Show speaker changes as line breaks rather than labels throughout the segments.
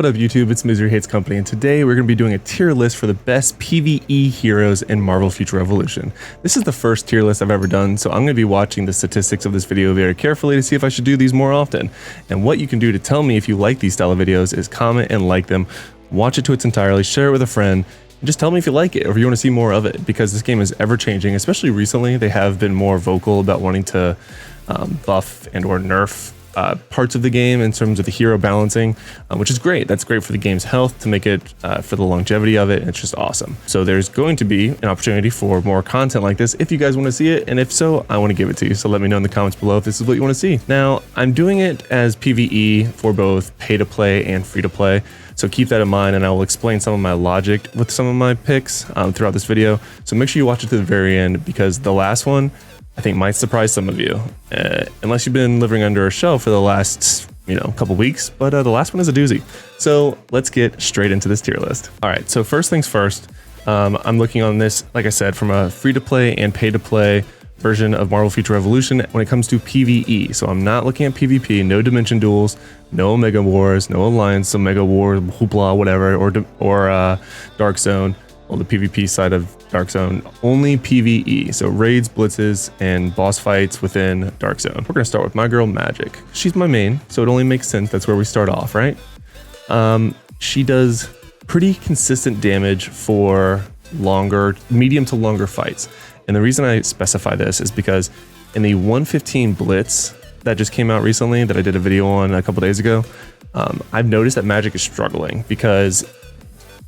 What up YouTube, it's Misery Hates Company, and today we're going to be doing a tier list for the best PvE heroes in Marvel Future Revolution. This is the first tier list I've ever done, so I'm going to be watching the statistics of this video very carefully to see if I should do these more often. And what you can do to tell me if you like these style of videos is comment and like them, watch it to its entirely, share it with a friend, and just tell me if you like it or if you want to see more of it, because this game is ever changing. Especially recently, they have been more vocal about wanting to buff and or nerf parts of the game in terms of the hero balancing, which is great. That's great for the game's health, to make it for the longevity of it. It's just awesome. So there's going to be an opportunity for more content like this if you guys want to see it, and if so, I want to give it to you. So let me know in the comments below if this is what you want to see. Now, I'm doing it as PvE for both pay to play and free to play, so keep that in mind, and I will explain some of my logic with some of my picks throughout this video. So make sure you watch it to the very end, because the last one I think might surprise some of you, unless you've been living under a shell for the last, couple weeks, but the last one is a doozy. So let's get straight into this tier list. All right, so first things first, I'm looking on this, like I said, from a free to play and pay to play version of Marvel Future Revolution when it comes to PvE. So I'm not looking at PvP, no Dimension Duels, no Omega Wars, no Alliance, Omega War, hoopla, whatever, or Dark Zone. Well, the PvP side of Dark Zone, only PvE, so raids, blitzes, and boss fights within Dark Zone. We're gonna start with my girl Magic. She's my main, so it only makes sense that's where we start off, right? She does pretty consistent damage for medium to longer fights. And the reason I specify this is because in the 115 Blitz that just came out recently, that I did a video on a couple days ago, I've noticed that Magic is struggling because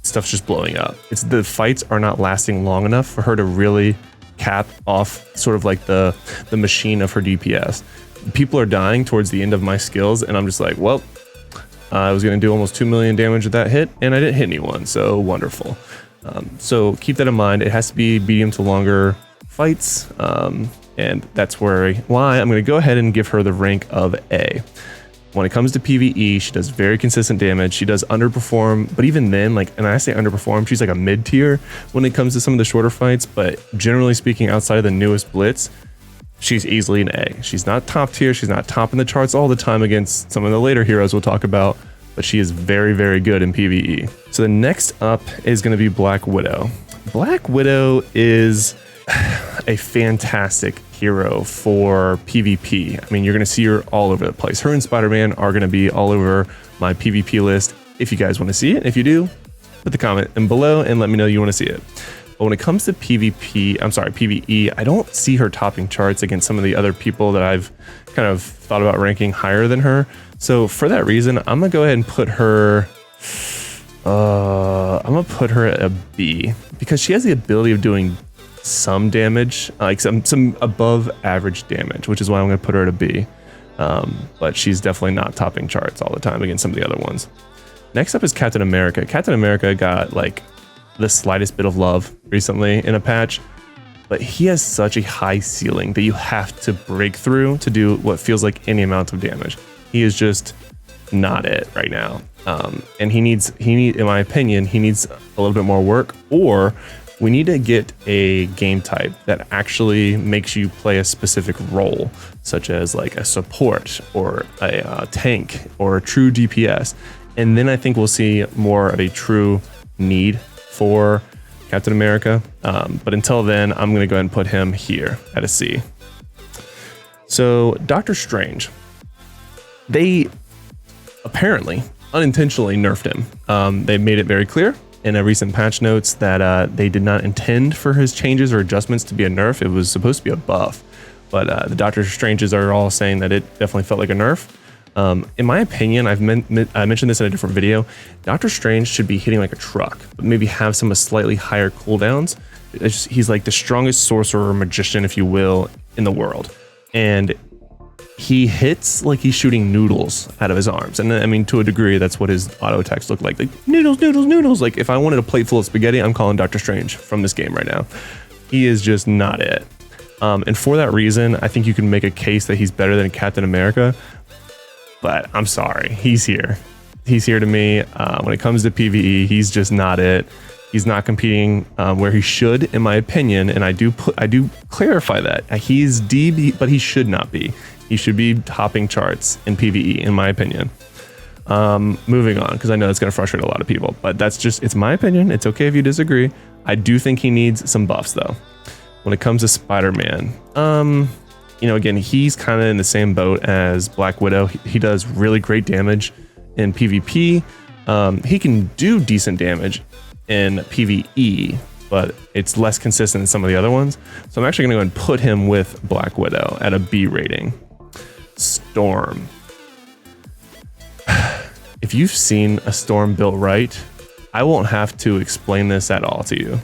stuff's just blowing up. The fights are not lasting long enough for her to really cap off sort of like the machine of her DPS. People are dying towards the end of my skills, and I'm just like, well, I was going to do almost 2 million damage with that hit, and I didn't hit anyone, so wonderful. So keep that in mind. It has to be medium to longer fights, and that's why I'm going to go ahead and give her the rank of A. When it comes to PvE, she does very consistent damage. She does underperform, but even then, and I say underperform, she's like a mid tier when it comes to some of the shorter fights. But generally speaking, outside of the newest Blitz, she's easily an A. She's not top tier. She's not top in the charts all the time against some of the later heroes we'll talk about, but she is very, very good in PvE. So the next up is going to be Black Widow. Black Widow is a fantastic hero for PvP. I mean, you're going to see her all over the place. Her and Spider-Man are going to be all over my PvP list if you guys want to see it. If you do, put the comment in below and let me know you want to see it. But when it comes to PvE, I don't see her topping charts against some of the other people that I've kind of thought about ranking higher than her. So for that reason, I'm going to go ahead and put her at a B, because she has the ability of doing some damage, like some above average damage, which is why I'm going to put her at a B. But she's definitely not topping charts all the time against some of the other ones. Next up is Captain America. Captain America got the slightest bit of love recently in a patch, but he has such a high ceiling that you have to break through to do what feels like any amount of damage. He is just not it right now. And he needs, in my opinion, he needs a little bit more work, or we need to get a game type that actually makes you play a specific role, such as like a support or a tank or a true DPS. And then I think we'll see more of a true need for Captain America. But until then, I'm going to go ahead and put him here at a C. So Doctor Strange, they apparently unintentionally nerfed him. They made it very clear in a recent patch notes that they did not intend for his changes or adjustments to be a nerf. It was supposed to be a buff, but the Doctor Stranges are all saying that it definitely felt like a nerf. In my opinion, I mentioned this in a different video, Doctor Strange should be hitting like a truck, but maybe have some slightly higher cooldowns. He's like the strongest sorcerer or magician, if you will, in the world. And he hits like he's shooting noodles out of his arms. And I mean, to a degree, that's what his auto attacks look like. Like noodles, noodles, noodles. Like if I wanted a plate full of spaghetti, I'm calling Doctor Strange from this game right now. He is just not it. And for that reason, I think you can make a case that he's better than Captain America. But I'm sorry, he's here. He's here to me. When it comes to PvE, he's just not it. He's not competing where he should, in my opinion. And I do clarify that. He's D, but he should not be. He should be topping charts in PvE, in my opinion. Moving on, because I know it's going to frustrate a lot of people, but it's my opinion. It's okay if you disagree. I do think he needs some buffs though. When it comes to Spider-Man, again, he's kind of in the same boat as Black Widow. He does really great damage in PvP. He can do decent damage in PvE, but it's less consistent than some of the other ones. So I'm actually going to go and put him with Black Widow at a B rating. Storm. If you've seen a Storm built right, I won't have to explain this at all to you.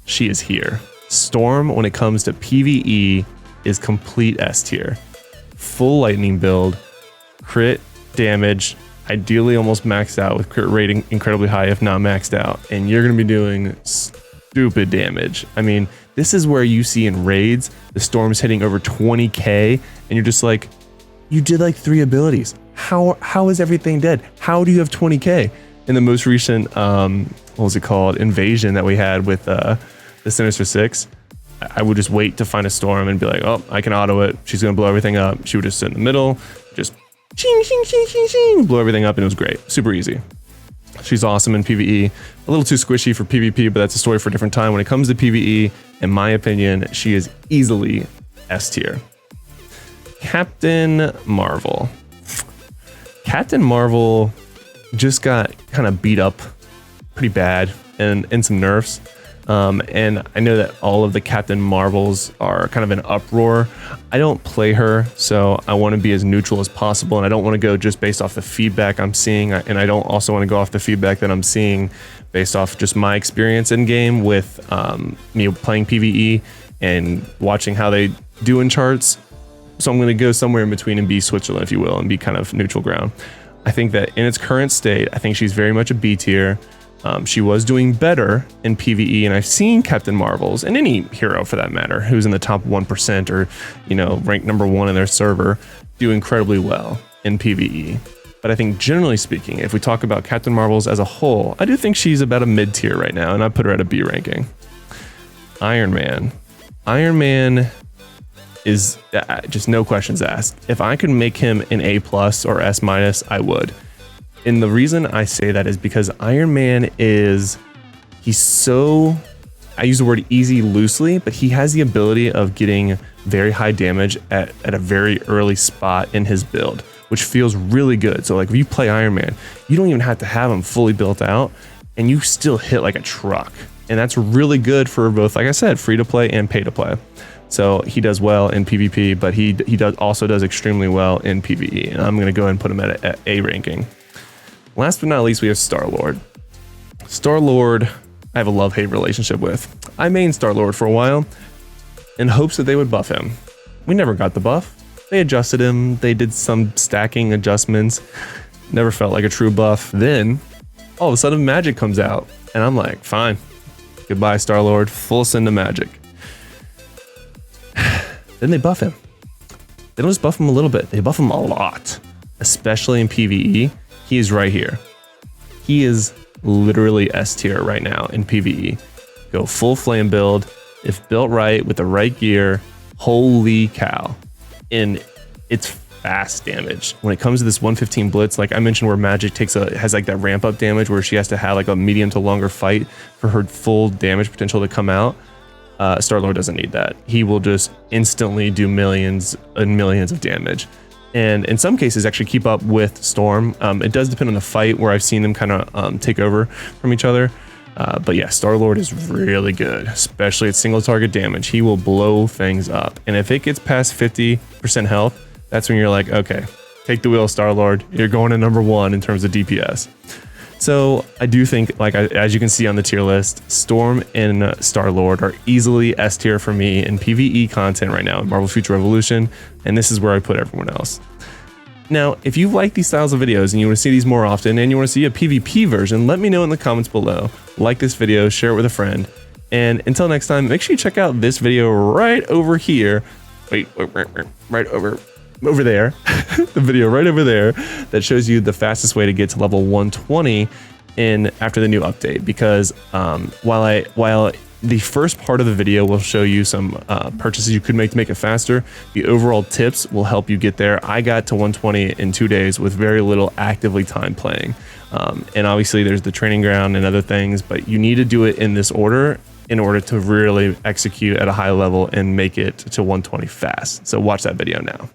She is here. Storm, when it comes to PvE, is complete S tier. Full lightning build, crit damage, ideally almost maxed out with crit rating incredibly high, if not maxed out. And you're going to be doing stupid damage. I mean, this is where you see in raids, the Storm's hitting over 20k, and you're just like, you did like 3 abilities. How is everything dead? How do you have 20k? In the most recent, what was it called? Invasion that we had with the Sinister Six, I would just wait to find a Storm and be like, oh, I can auto it. She's going to blow everything up. She would just sit in the middle, just ching, ching, ching, ching, ching, blow everything up, and it was great. Super easy. She's awesome in PvE. A little too squishy for PvP, but that's a story for a different time. When it comes to PvE, in my opinion, she is easily S tier. Captain Marvel. Captain Marvel just got kind of beat up pretty bad and some nerfs. And I know that all of the Captain Marvels are kind of in uproar. I don't play her, so I want to be as neutral as possible, and I don't want to go just based off the feedback I'm seeing, and I don't also want to go off the feedback that I'm seeing based off just my experience in game with me playing PvE and watching how they do in charts. So I'm going to go somewhere in between and be Switzerland, if you will, and be kind of neutral ground. I think that in its current state, I think she's very much a B tier. She was doing better in PvE, and I've seen Captain Marvels, and any hero for that matter, who's in the top 1% or, ranked number 1 in their server, do incredibly well in PvE. But I think generally speaking, if we talk about Captain Marvels as a whole, I do think she's about a mid tier right now, and I put her at a B ranking. Iron Man. Iron Man is just no questions asked. If I could make him an A+ or S-, I would. And the reason I say that is because Iron Man he's so, I use the word easy loosely, but he has the ability of getting very high damage at a very early spot in his build, which feels really good. So like if you play Iron Man, you don't even have to have him fully built out, and you still hit like a truck. And that's really good for both, like I said, free to play and pay to play. So he does well in PvP, but he also does extremely well in PvE. And I'm going to go ahead and put him at a A ranking. Last but not least, we have Star-Lord. Star-Lord, I have a love-hate relationship with. I mained Star-Lord for a while in hopes that they would buff him. We never got the buff. They adjusted him. They did some stacking adjustments. Never felt like a true buff. Then, all of a sudden, magic comes out. And I'm like, fine. Goodbye, Star-Lord. Full send to magic. Then they buff him. They don't just buff him a little bit. They buff him a lot. Especially in PvE. He is right here. He is literally S tier right now in PvE. Go full flame build. If built right with the right gear, holy cow. And it's fast damage. When it comes to this 115 blitz, like I mentioned, where magic has like that ramp up damage where she has to have like a medium to longer fight for her full damage potential to come out. Star-Lord doesn't need that. He will just instantly do millions and millions of damage. And in some cases actually keep up with Storm. It does depend on the fight, where I've seen them kind of take over from each other. But yeah, Star-Lord is really good, especially at single target damage. He will blow things up. And if it gets past 50% health, that's when you're like, okay, take the wheel, Star-Lord. You're going to number 1 in terms of DPS. So I do think, like as you can see on the tier list, Storm and Star-Lord are easily S tier for me in PvE content right now in Marvel Future Revolution, and this is where I put everyone else. Now, if you like these styles of videos and you want to see these more often and you want to see a PvP version, let me know in the comments below. Like this video, share it with a friend, and until next time, make sure you check out this video right over here. Wait, right over there, the video right over there that shows you the fastest way to get to level 120 after the new update. Because while The first part of the video will show you some purchases you could make to make it faster. The overall tips will help you get there. I got to 120 in 2 days with very little actively time playing. And obviously there's the training ground and other things, but you need to do it in this order in order to really execute at a high level and make it to 120 fast. So watch that video now.